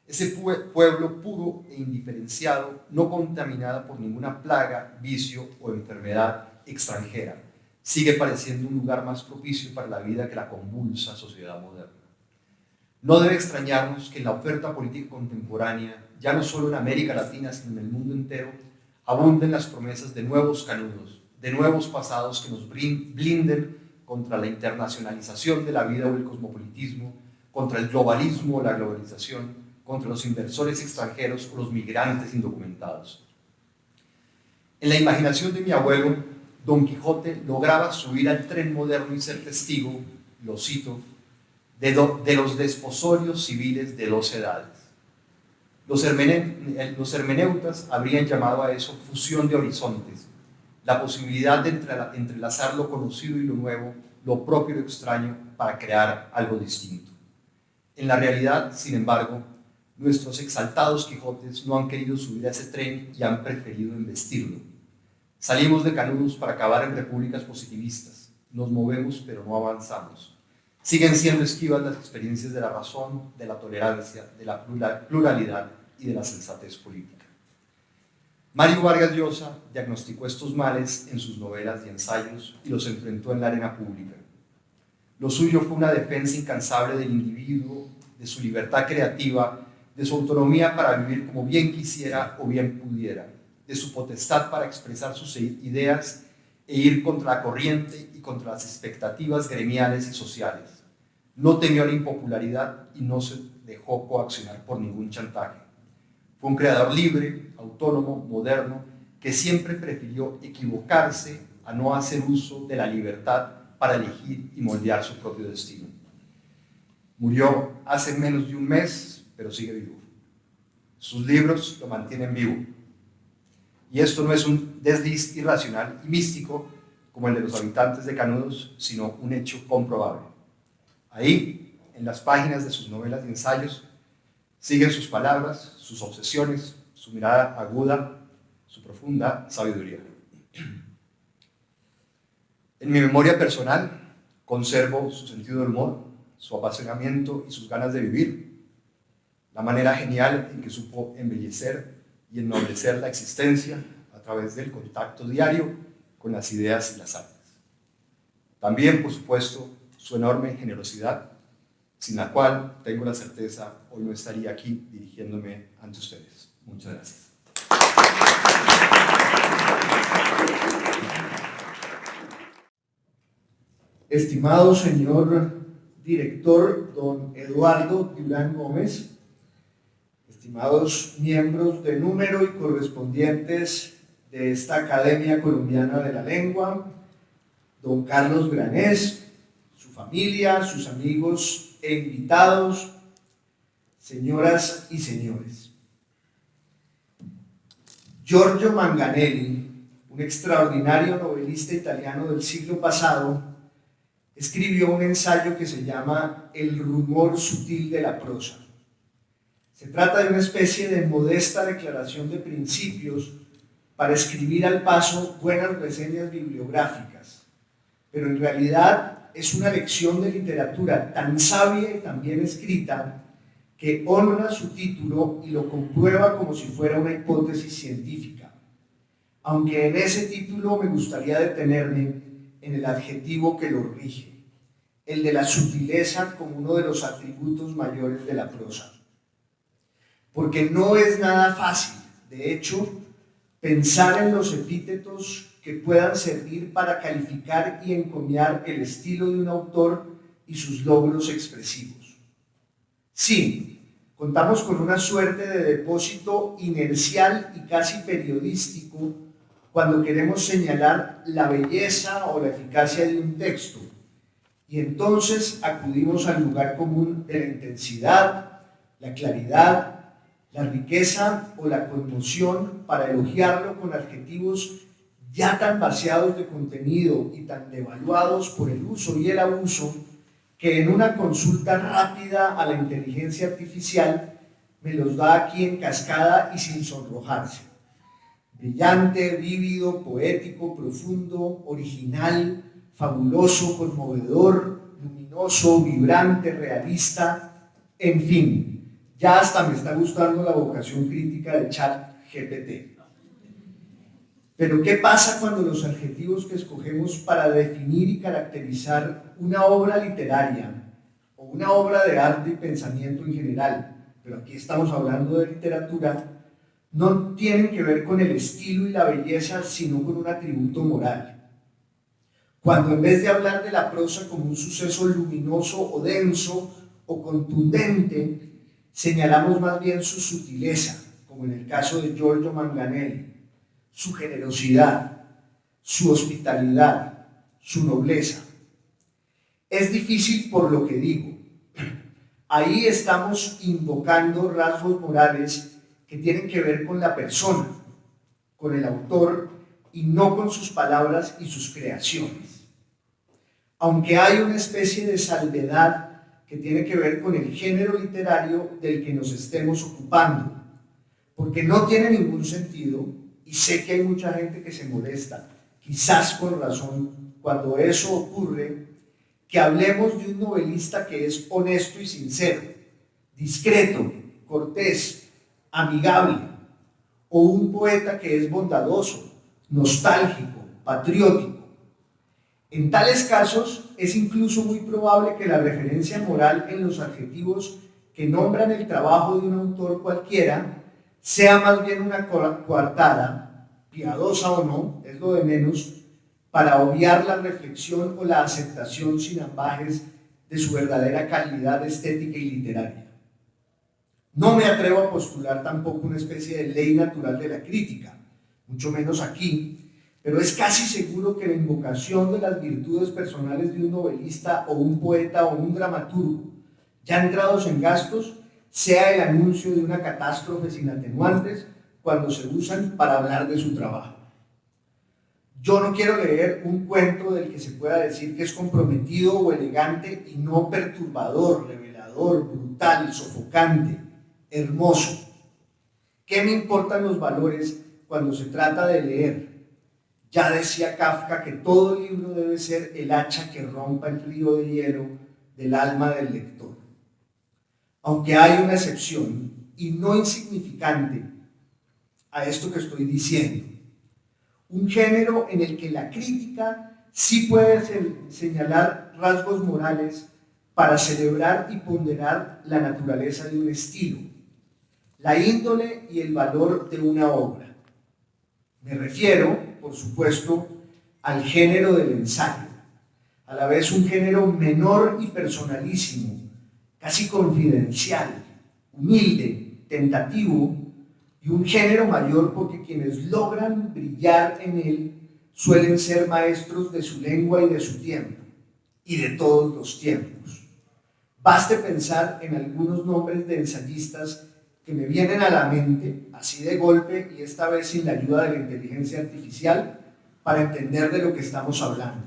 Ese pueblo puro e indiferenciado, no contaminado por ninguna plaga, vicio o enfermedad extranjera, sigue pareciendo un lugar más propicio para la vida que la convulsa sociedad moderna. No debe extrañarnos que en la oferta política contemporánea, ya no solo en América Latina, sino en el mundo entero, abunden las promesas de nuevos Canudos, de nuevos pasados que nos blinden contra la internacionalización de la vida o el cosmopolitismo, contra el globalismo o la globalización, contra los inversores extranjeros o los migrantes indocumentados. En la imaginación de mi abuelo, Don Quijote lograba subir al tren moderno y ser testigo, lo cito, de los desposorios civiles de 2 edades. Los hermeneutas habrían llamado a eso fusión de horizontes, la posibilidad de entrelazar lo conocido y lo nuevo, lo propio y lo extraño, para crear algo distinto. En la realidad, sin embargo, nuestros exaltados Quijotes no han querido subir a ese tren y han preferido embestirlo. Salimos de Canudos para acabar en repúblicas positivistas. Nos movemos pero no avanzamos. Siguen siendo esquivas las experiencias de la razón, de la tolerancia, de la pluralidad y de la sensatez política. Mario Vargas Llosa diagnosticó estos males en sus novelas y ensayos y los enfrentó en la arena pública. Lo suyo fue una defensa incansable del individuo, de su libertad creativa, de su autonomía para vivir como bien quisiera o bien pudiera, de su potestad para expresar sus ideas e ir contra la corriente y contra las expectativas gremiales y sociales. No temió la impopularidad y no se dejó coaccionar por ningún chantaje. Fue un creador libre, autónomo, moderno, que siempre prefirió equivocarse a no hacer uso de la libertad para elegir y moldear su propio destino. Murió hace menos de un mes, pero sigue vivo. Sus libros lo mantienen vivo. Y esto no es un desliz irracional y místico como el de los habitantes de Canudos, sino un hecho comprobable. Ahí, en las páginas de sus novelas y ensayos, siguen sus palabras, sus obsesiones, su mirada aguda, su profunda sabiduría. En mi memoria personal conservo su sentido del humor, su apasionamiento y sus ganas de vivir, la manera genial en que supo embellecer y ennoblecer la existencia a través del contacto diario con las ideas y las artes. También, por supuesto, su enorme generosidad, sin la cual, tengo la certeza, hoy no estaría aquí dirigiéndome ante ustedes. Muchas gracias. Estimado señor director, don Eduardo Durán Gómez, estimados miembros de número y correspondientes de esta Academia Colombiana de la Lengua, don Carlos Granés, su familia, sus amigos e invitados, señoras y señores. Giorgio Manganelli, un extraordinario novelista italiano del siglo pasado, escribió un ensayo que se llama El rumor sutil de la prosa. Se trata de una especie de modesta declaración de principios para escribir al paso buenas reseñas bibliográficas, pero en realidad es una lección de literatura tan sabia y tan bien escrita que honra su título y lo comprueba como si fuera una hipótesis científica, aunque en ese título me gustaría detenerme en el adjetivo que lo rige, el de la sutileza como uno de los atributos mayores de la prosa. Porque no es nada fácil, de hecho, pensar en los epítetos que puedan servir para calificar y encomiar el estilo de un autor y sus logros expresivos. Sí, contamos con una suerte de depósito inercial y casi periodístico cuando queremos señalar la belleza o la eficacia de un texto, y entonces acudimos al lugar común de la intensidad, la claridad, la riqueza o la conmoción para elogiarlo con adjetivos ya tan vaciados de contenido y tan devaluados por el uso y el abuso que en una consulta rápida a la inteligencia artificial me los da aquí en cascada y sin sonrojarse. Brillante, vívido, poético, profundo, original, fabuloso, conmovedor, luminoso, vibrante, realista, en fin. Ya hasta me está gustando la vocación crítica de ChatGPT. Pero ¿qué pasa cuando los adjetivos que escogemos para definir y caracterizar una obra literaria o una obra de arte y pensamiento en general, pero aquí estamos hablando de literatura, no tienen que ver con el estilo y la belleza, sino con un atributo moral? Cuando en vez de hablar de la prosa como un suceso luminoso o denso o contundente, señalamos más bien su sutileza, como en el caso de Giorgio Manganelli, su generosidad, su hospitalidad, su nobleza. Es difícil por lo que digo. Ahí estamos invocando rasgos morales que tienen que ver con la persona, con el autor y no con sus palabras y sus creaciones. Aunque hay una especie de salvedad que tiene que ver con el género literario del que nos estemos ocupando, porque no tiene ningún sentido, y sé que hay mucha gente que se molesta, quizás con razón, cuando eso ocurre, que hablemos de un novelista que es honesto y sincero, discreto, cortés, amigable, o un poeta que es bondadoso, nostálgico, patriótico. En tales casos es incluso muy probable que la referencia moral en los adjetivos que nombran el trabajo de un autor cualquiera sea más bien una coartada, piadosa o no, es lo de menos, para obviar la reflexión o la aceptación sin ambajes de su verdadera calidad estética y literaria. No me atrevo a postular tampoco una especie de ley natural de la crítica, mucho menos aquí, pero es casi seguro que la invocación de las virtudes personales de un novelista o un poeta o un dramaturgo, ya entrados en gastos, sea el anuncio de una catástrofe sin atenuantes cuando se usan para hablar de su trabajo. Yo no quiero leer un cuento del que se pueda decir que es comprometido o elegante y no perturbador, revelador, brutal, sofocante, hermoso. ¿Qué me importan los valores cuando se trata de leer? Ya decía Kafka que todo libro debe ser el hacha que rompa el río de hielo del alma del lector. Aunque hay una excepción, y no insignificante, a esto que estoy diciendo. Un género en el que la crítica sí puede señalar rasgos morales para celebrar y ponderar la naturaleza de un estilo, la índole y el valor de una obra. Me refiero, por supuesto, al género del ensayo, a la vez un género menor y personalísimo, casi confidencial, humilde, tentativo, y un género mayor porque quienes logran brillar en él suelen ser maestros de su lengua y de su tiempo, y de todos los tiempos. Baste pensar en algunos nombres de ensayistas que me vienen a la mente, así de golpe y esta vez sin la ayuda de la inteligencia artificial, para entender de lo que estamos hablando.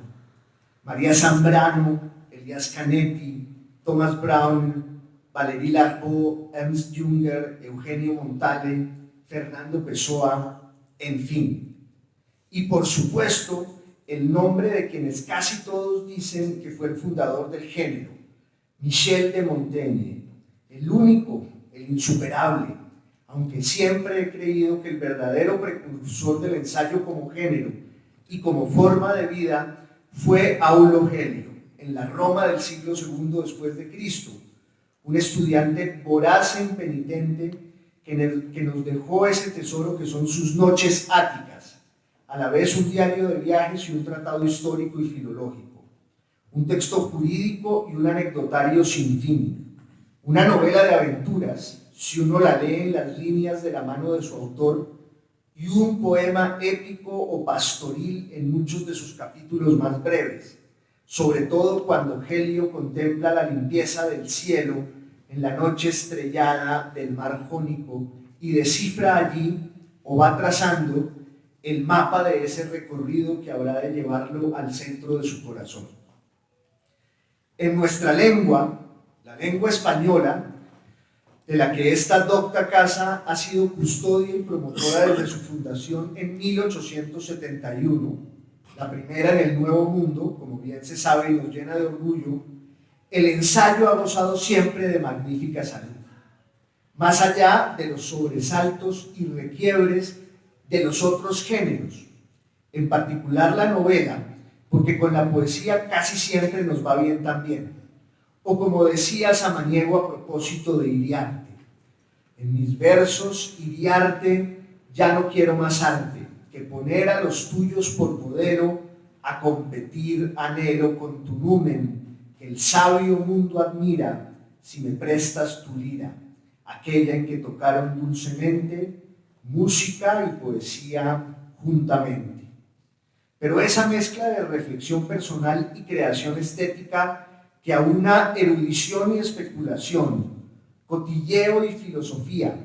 María Zambrano, Elías Canetti, Thomas Brown, Valery Larbaud, Ernst Junger, Eugenio Montale, Fernando Pessoa, en fin. Y por supuesto, el nombre de quienes casi todos dicen que fue el fundador del género, Michel de Montaigne, el único, el insuperable, aunque siempre he creído que el verdadero precursor del ensayo como género y como forma de vida fue Aulo Gelio, en la Roma del siglo II después de Cristo, un estudiante voraz e impenitente que nos dejó ese tesoro que son sus noches áticas, a la vez un diario de viajes y un tratado histórico y filológico, un texto jurídico y un anecdotario sin fin, una novela de aventuras, si uno la lee en las líneas de la mano de su autor, y un poema épico o pastoril en muchos de sus capítulos más breves, sobre todo cuando Gelio contempla la limpieza del cielo en la noche estrellada del mar Jónico y descifra allí, o va trazando, el mapa de ese recorrido que habrá de llevarlo al centro de su corazón. En nuestra lengua, la lengua española, de la que esta docta casa ha sido custodia y promotora desde su fundación en 1871, la primera en el Nuevo Mundo, como bien se sabe y nos llena de orgullo, el ensayo ha gozado siempre de magnífica salud. Más allá de los sobresaltos y requiebres de los otros géneros, en particular la novela, porque con la poesía casi siempre nos va bien también. O como decía Samaniego a propósito de Iriarte, en mis versos, Iriarte, ya no quiero más arte, que poner a los tuyos por modelo, a competir anhelo con tu numen, que el sabio mundo admira, si me prestas tu lira, aquella en que tocaron dulcemente música y poesía juntamente. Pero esa mezcla de reflexión personal y creación estética que a una erudición y especulación, cotilleo y filosofía,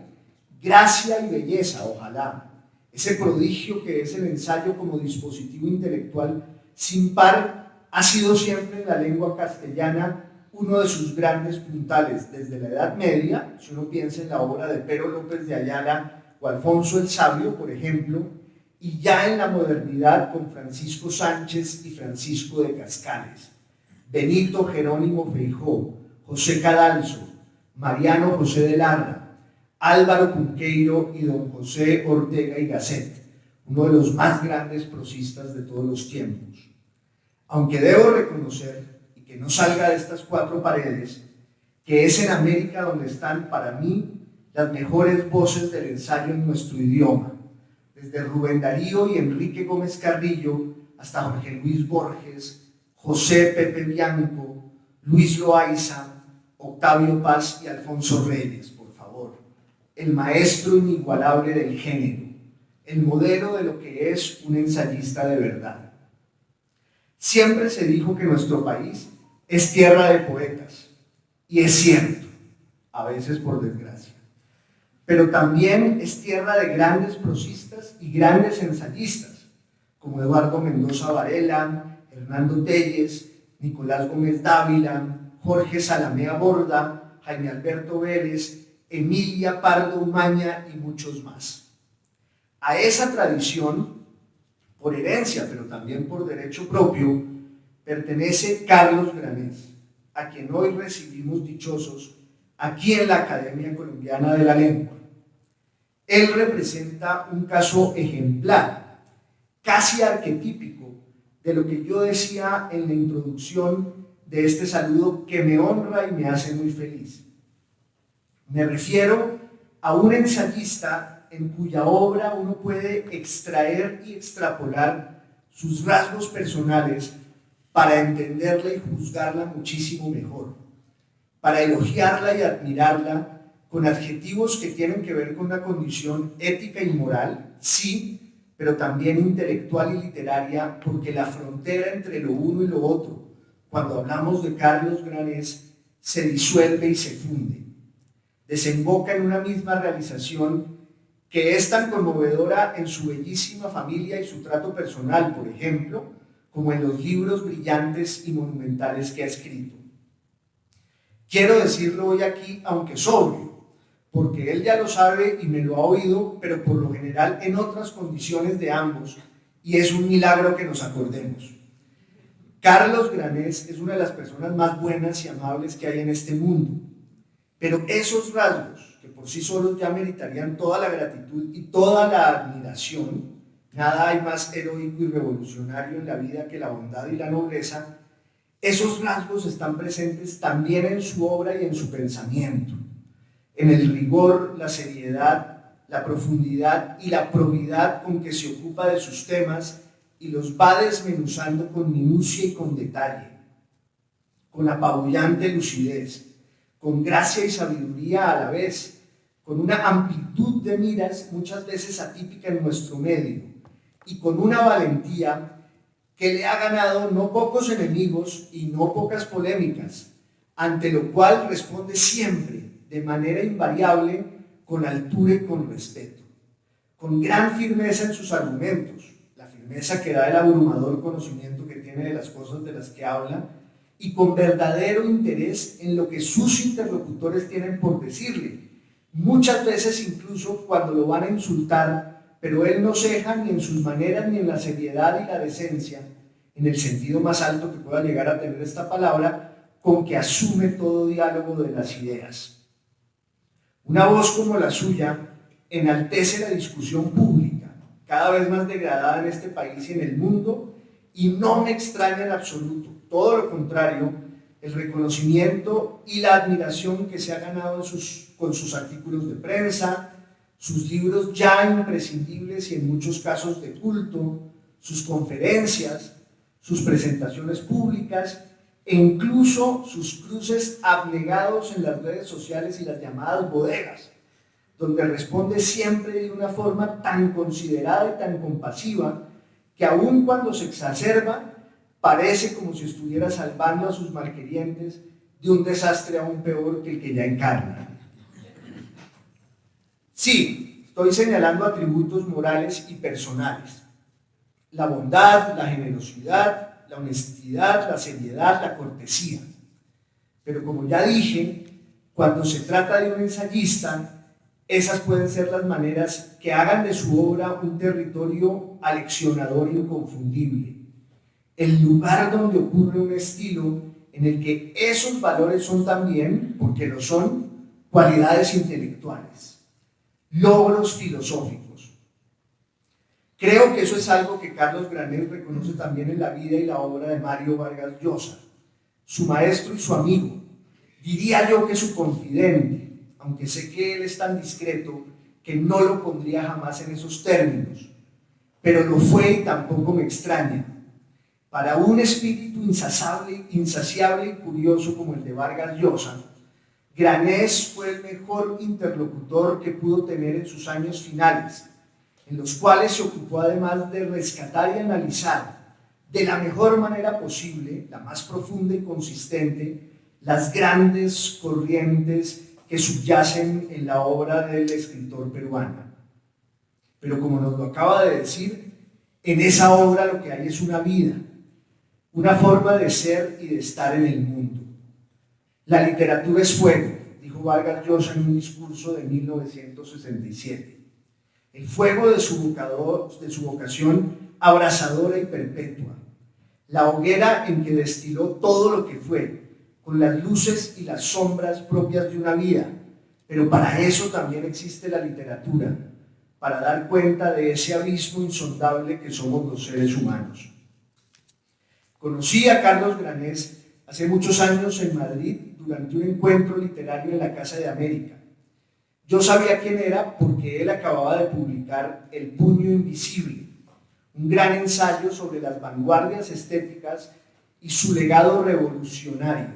gracia y belleza, ojalá, ese prodigio que es el ensayo como dispositivo intelectual sin par, ha sido siempre en la lengua castellana uno de sus grandes puntales, desde la Edad Media, si uno piensa en la obra de Pero López de Ayala o Alfonso el Sabio, por ejemplo, y ya en la modernidad con Francisco Sánchez y Francisco de Cascales. Benito Jerónimo Feijó, José Cadalso, Mariano José de Larra, Álvaro Cunqueiro y don José Ortega y Gasset, uno de los más grandes prosistas de todos los tiempos. Aunque debo reconocer, y que no salga de estas cuatro paredes, que es en América donde están para mí las mejores voces del ensayo en nuestro idioma, desde Rubén Darío y Enrique Gómez Carrillo hasta Jorge Luis Borges, José Pepe Bianco, Luis Loaiza, Octavio Paz y Alfonso Reyes, por favor. El maestro inigualable del género, el modelo de lo que es un ensayista de verdad. Siempre se dijo que nuestro país es tierra de poetas, y es cierto, a veces por desgracia. Pero también es tierra de grandes prosistas y grandes ensayistas, como Eduardo Mendoza Varela, Hernando Telles, Nicolás Gómez Dávila, Jorge Salamea Borda, Jaime Alberto Vélez, Emilia Pardo Umaña y muchos más. A esa tradición, por herencia, pero también por derecho propio, pertenece Carlos Granés, a quien hoy recibimos dichosos aquí en la Academia Colombiana de la Lengua. Él representa un caso ejemplar, casi arquetípico, de lo que yo decía en la introducción de este saludo que me honra y me hace muy feliz. Me refiero a un ensayista en cuya obra uno puede extraer y extrapolar sus rasgos personales para entenderla y juzgarla muchísimo mejor, para elogiarla y admirarla con adjetivos que tienen que ver con una condición ética y moral, sí, pero también intelectual y literaria, porque la frontera entre lo uno y lo otro, cuando hablamos de Carlos Granés, se disuelve y se funde. Desemboca en una misma realización que es tan conmovedora en su bellísima familia y su trato personal, por ejemplo, como en los libros brillantes y monumentales que ha escrito. Quiero decirlo hoy aquí, aunque sobrio, porque él ya lo sabe y me lo ha oído, pero por lo general en otras condiciones de ambos, y es un milagro que nos acordemos. Carlos Granés es una de las personas más buenas y amables que hay en este mundo, pero esos rasgos, que por sí solos ya meritarían toda la gratitud y toda la admiración, nada hay más heroico y revolucionario en la vida que la bondad y la nobleza, esos rasgos están presentes también en su obra y en su pensamiento, en el rigor, la seriedad, la profundidad y la probidad con que se ocupa de sus temas y los va desmenuzando con minucia y con detalle, con apabullante lucidez, con gracia y sabiduría a la vez, con una amplitud de miras muchas veces atípica en nuestro medio y con una valentía que le ha ganado no pocos enemigos y no pocas polémicas, ante lo cual responde siempre, de manera invariable, con altura y con respeto, con gran firmeza en sus argumentos, la firmeza que da el abrumador conocimiento que tiene de las cosas de las que habla, y con verdadero interés en lo que sus interlocutores tienen por decirle, muchas veces incluso cuando lo van a insultar, pero él no ceja ni en sus maneras ni en la seriedad y la decencia, en el sentido más alto que pueda llegar a tener esta palabra, con que asume todo diálogo de las ideas. Una voz como la suya enaltece la discusión pública, cada vez más degradada en este país y en el mundo, y no me extraña en absoluto, todo lo contrario, el reconocimiento y la admiración que se ha ganado con sus artículos de prensa, sus libros ya imprescindibles y en muchos casos de culto, sus conferencias, sus presentaciones públicas e incluso sus cruces abnegados en las redes sociales y las llamadas bodegas, donde responde siempre de una forma tan considerada y tan compasiva que aun cuando se exacerba, parece como si estuviera salvando a sus malquerientes de un desastre aún peor que el que ya encarna. Sí, estoy señalando atributos morales y personales. La bondad, la generosidad, la honestidad, la seriedad, la cortesía. Pero como ya dije, cuando se trata de un ensayista, esas pueden ser las maneras que hagan de su obra un territorio aleccionador inconfundible. El lugar donde ocurre un estilo en el que esos valores son también, porque lo son, cualidades intelectuales, logros filosóficos. Creo que eso es algo que Carlos Granés reconoce también en la vida y la obra de Mario Vargas Llosa, su maestro y su amigo, diría yo que su confidente, aunque sé que él es tan discreto que no lo pondría jamás en esos términos, pero lo fue y tampoco me extraña. Para un espíritu insaciable y curioso como el de Vargas Llosa, Granés fue el mejor interlocutor que pudo tener en sus años finales, en los cuales se ocupó además de rescatar y analizar de la mejor manera posible, la más profunda y consistente, las grandes corrientes que subyacen en la obra del escritor peruano. Pero como nos lo acaba de decir, en esa obra lo que hay es una vida, una forma de ser y de estar en el mundo. La literatura es fuego, dijo Vargas Llosa en un discurso de 1967. El fuego de su vocación abrasadora y perpetua. La hoguera en que destiló todo lo que fue, con las luces y las sombras propias de una vida. Pero para eso también existe la literatura, para dar cuenta de ese abismo insondable que somos los seres humanos. Conocí a Carlos Granés hace muchos años en Madrid durante un encuentro literario en la Casa de América. Yo sabía quién era porque él acababa de publicar El puño invisible, un gran ensayo sobre las vanguardias estéticas y su legado revolucionario,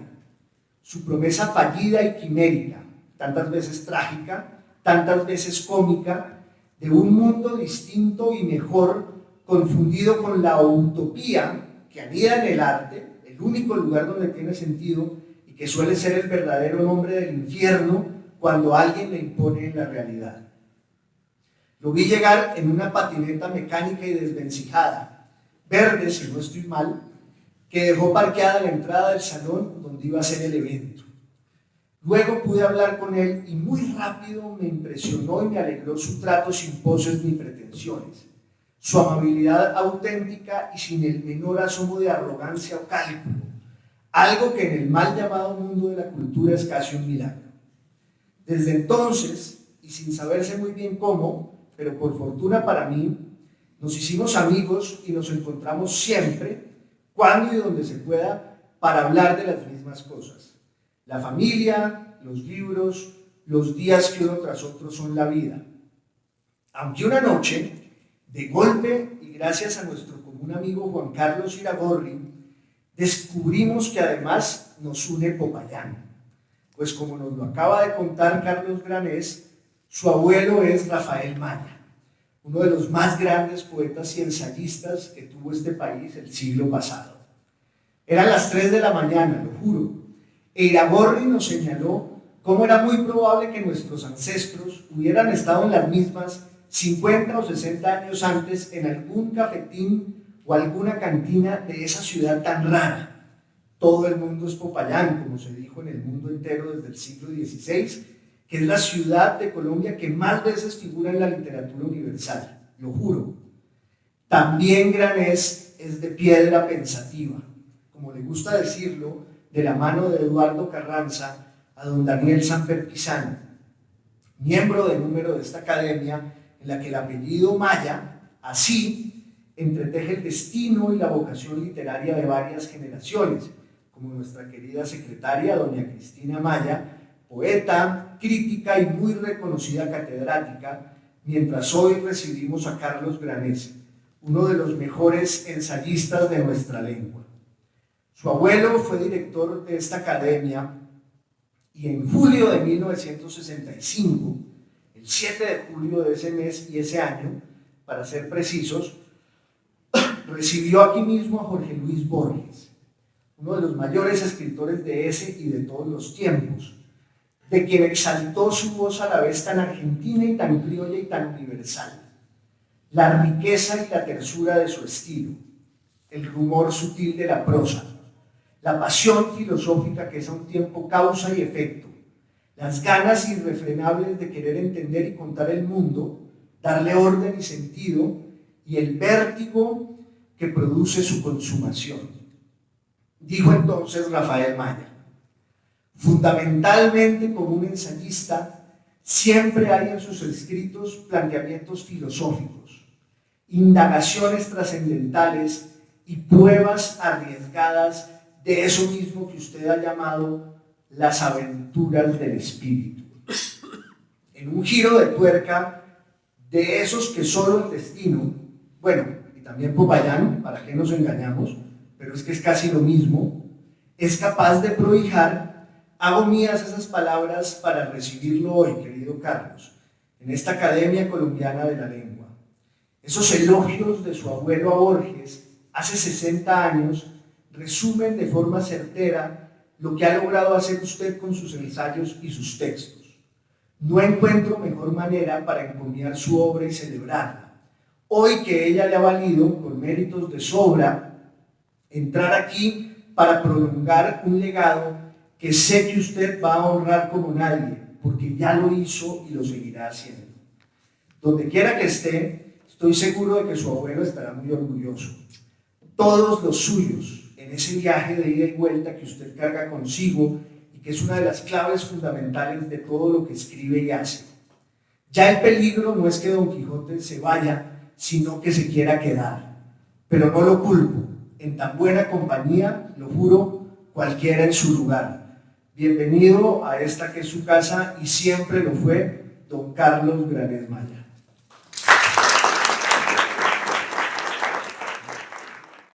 su promesa fallida y quimérica, tantas veces trágica, tantas veces cómica, de un mundo distinto y mejor, confundido con la utopía que anida en el arte, el único lugar donde tiene sentido y que suele ser el verdadero nombre del infierno cuando alguien le impone la realidad. Lo vi llegar en una patineta mecánica y desvencijada, verde si no estoy mal, que dejó parqueada la entrada del salón donde iba a ser el evento. Luego pude hablar con él y muy rápido me impresionó y me alegró su trato sin poses ni pretensiones, su amabilidad auténtica y sin el menor asomo de arrogancia o cálculo, algo que en el mal llamado mundo de la cultura es casi un milagro. Desde entonces, y sin saberse muy bien cómo, pero por fortuna para mí, nos hicimos amigos y nos encontramos siempre, cuando y donde se pueda, para hablar de las mismas cosas. La familia, los libros, los días que uno tras otro son la vida. Aunque una noche, de golpe y gracias a nuestro común amigo Juan Carlos Iragorri, descubrimos que además nos une Popayán. Pues como nos lo acaba de contar Carlos Granés, su abuelo es Rafael Maya, uno de los más grandes poetas y ensayistas que tuvo este país el siglo pasado. Eran las 3 de la mañana, lo juro, e Iragorri nos señaló cómo era muy probable que nuestros ancestros hubieran estado en las mismas 50 o 60 años antes en algún cafetín o alguna cantina de esa ciudad tan rara. Todo el mundo es Popayán, como se dijo en el mundo entero desde el siglo XVI, que es la ciudad de Colombia que más veces figura en la literatura universal, lo juro. También Granés es de piedra pensativa, como le gusta decirlo, de la mano de Eduardo Carranza a don Daniel Samper Pizano, miembro de número de esta academia en la que el apellido Maya, así, entreteje el destino y la vocación literaria de varias generaciones, como nuestra querida secretaria, doña Cristina Maya, poeta, crítica y muy reconocida catedrática, mientras hoy recibimos a Carlos Granés, uno de los mejores ensayistas de nuestra lengua. Su abuelo fue director de esta academia y en julio de 1965, el 7 de julio de ese mes y ese año, para ser precisos, recibió aquí mismo a Jorge Luis Borges, uno de los mayores escritores de ese y de todos los tiempos, de quien exaltó su voz a la vez tan argentina y tan criolla y tan universal, la riqueza y la tersura de su estilo, el rumor sutil de la prosa, la pasión filosófica que es a un tiempo causa y efecto, las ganas irrefrenables de querer entender y contar el mundo, darle orden y sentido, y el vértigo que produce su consumación. Dijo entonces Rafael Maya: fundamentalmente, como un ensayista, siempre hay en sus escritos planteamientos filosóficos, indagaciones trascendentales y pruebas arriesgadas de eso mismo que usted ha llamado las aventuras del espíritu. En un giro de tuerca de esos que solo el destino, bueno, y también Popayán, para qué nos engañamos, pero es que es casi lo mismo, es capaz de prohijar, hago mías esas palabras para recibirlo hoy, querido Carlos, en esta Academia Colombiana de la Lengua. Esos elogios de su abuelo a Borges hace 60 años resumen de forma certera lo que ha logrado hacer usted con sus ensayos y sus textos. No encuentro mejor manera para encomiar su obra y celebrarla. Hoy que ella le ha valido, con méritos de sobra, entrar aquí para prolongar un legado que sé que usted va a honrar como nadie, porque ya lo hizo y lo seguirá haciendo. Donde quiera que esté, estoy seguro de que su abuelo estará muy orgulloso. Todos los suyos, en ese viaje de ida y vuelta que usted carga consigo y que es una de las claves fundamentales de todo lo que escribe y hace. Ya el peligro no es que Don Quijote se vaya, sino que se quiera quedar. Pero no lo culpo. En tan buena compañía, lo juro, cualquiera en su lugar. Bienvenido a esta que es su casa y siempre lo fue, don Carlos Granés Maya.